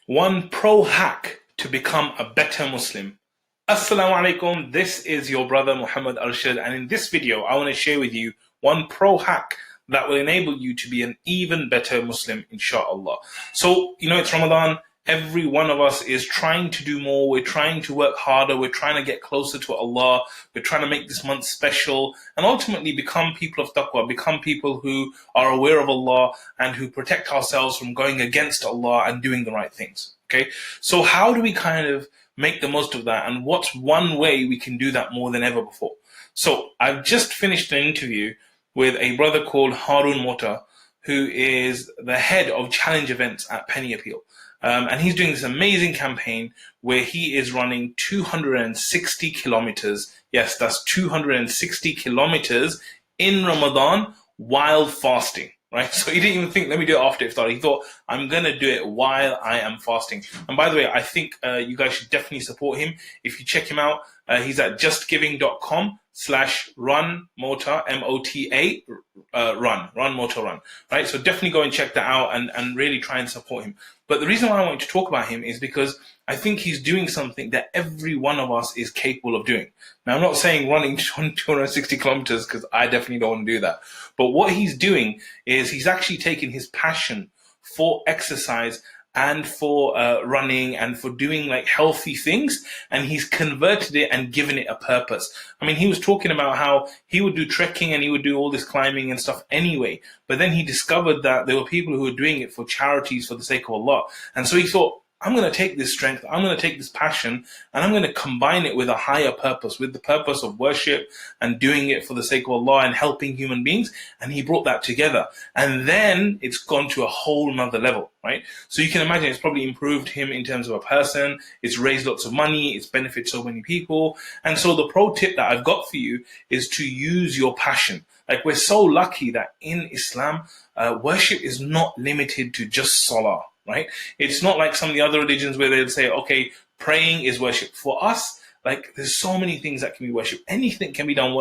One pro hack to become a better Muslim. Assalamu alaikum, this is your brother Muhammad Arshad, and in this video I want to share with you one pro hack that will enable you to be an even better Muslim, inshallah. So, it's Ramadan. Every one of us is trying to do more. We're trying to work harder. We're trying to get closer to Allah. We're trying to make this month special and ultimately become people of taqwa, become people who are aware of Allah and who protect ourselves from going against Allah and doing the right things. Okay, so how do we kind of make the most of that, and what's one way we can do that more than ever before? So I've just finished an interview with a brother called Harun Mota, who is the head of challenge events at Penny Appeal. And he's doing this amazing campaign where he is running 260 kilometers. Yes, that's 260 kilometers in Ramadan while fasting, right? So he didn't even think, let me do it after iftar. He thought, I'm going to do it while I am fasting. And by the way, I think you guys should definitely support him. If you check him out, he's at justgiving.com/runmota, M-O-T-A, run motor run, right? So definitely go and check that out and really try and support him. But the reason why I wanted to talk about him is because I think he's doing something that every one of us is capable of doing. Now, I'm not saying running 260 kilometers because I definitely don't want to do that. But what he's doing is he's actually taken his passion for exercise and for running and for doing like healthy things, and he's converted it and given it a purpose. I mean, he was talking about how he would do trekking and he would do all this climbing and stuff anyway, but then he discovered that there were people who were doing it for charities for the sake of Allah. And so he thought, I'm going to take this strength, I'm going to take this passion, and I'm going to combine it with a higher purpose, with the purpose of worship and doing it for the sake of Allah and helping human beings. And he brought that together. And then it's gone to a whole nother level, right? So you can imagine it's probably improved him in terms of a person. It's raised lots of money. It's benefited so many people. And so the pro tip that I've got for you is to use your passion. Like, we're so lucky that in Islam, worship is not limited to just salah. Right? It's not like some of the other religions where they'll say, okay, praying is worship. For us, like, there's so many things that can be worship. Anything can be done,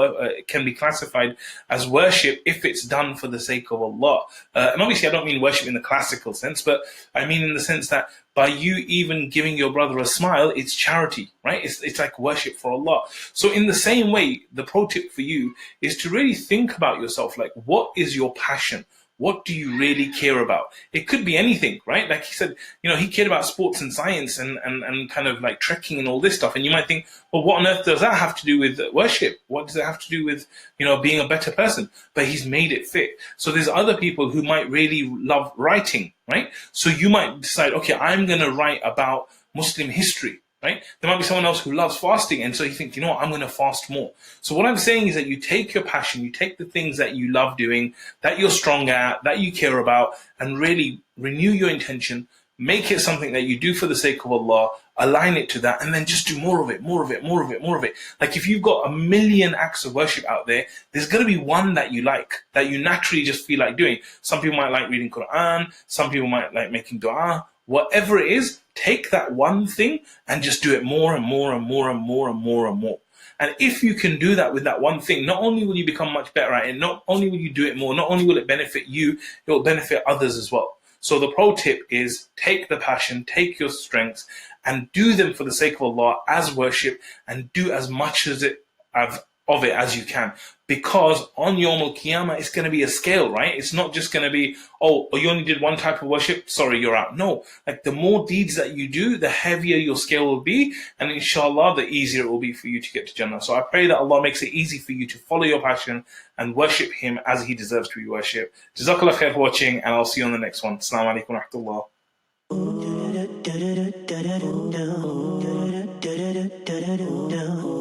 can be classified as worship if it's done for the sake of Allah. And obviously, I don't mean worship in the classical sense, but I mean in the sense that by you even giving your brother a smile, it's charity, right? It's like worship for Allah. So in the same way, the pro tip for you is to really think about yourself, like, what is your passion? What do you really care about? It could be anything, right? Like he said, he cared about sports and science and kind of like trekking and all this stuff. And you might think, well, what on earth does that have to do with worship? What does it have to do with, being a better person? But he's made it fit. So there's other people who might really love writing, right? So you might decide, okay, I'm going to write about Muslim history. Right? There might be someone else who loves fasting, and so you think, I'm going to fast more. So what I'm saying is that you take your passion, you take the things that you love doing, that you're strong at, that you care about, and really renew your intention, make it something that you do for the sake of Allah, align it to that, and then just do more of it, more of it, more of it, more of it. Like, if you've got a million acts of worship out there, there's going to be one that you like, that you naturally just feel like doing. Some people might like reading Quran, some people might like making dua. Whatever it is, take that one thing and just do it more and more and more and more and more and more. And if you can do that with that one thing, not only will you become much better at it, not only will you do it more, not only will it benefit you, it will benefit others as well. So the pro tip is take the passion, take your strengths, and do them for the sake of Allah as worship, and do as much of it as you can. Because on Yawm al-Qiyamah, it's going to be a scale, right? It's not just going to be, oh, you only did one type of worship, sorry, you're out. No, like, the more deeds that you do, the heavier your scale will be, and inshallah, the easier it will be for you to get to Jannah. So I pray that Allah makes it easy for you to follow your passion and worship Him as He deserves to be worshipped. JazakAllahu khair for watching, and I'll see you on the next one. Assalamu alaikum wa rahmatullah.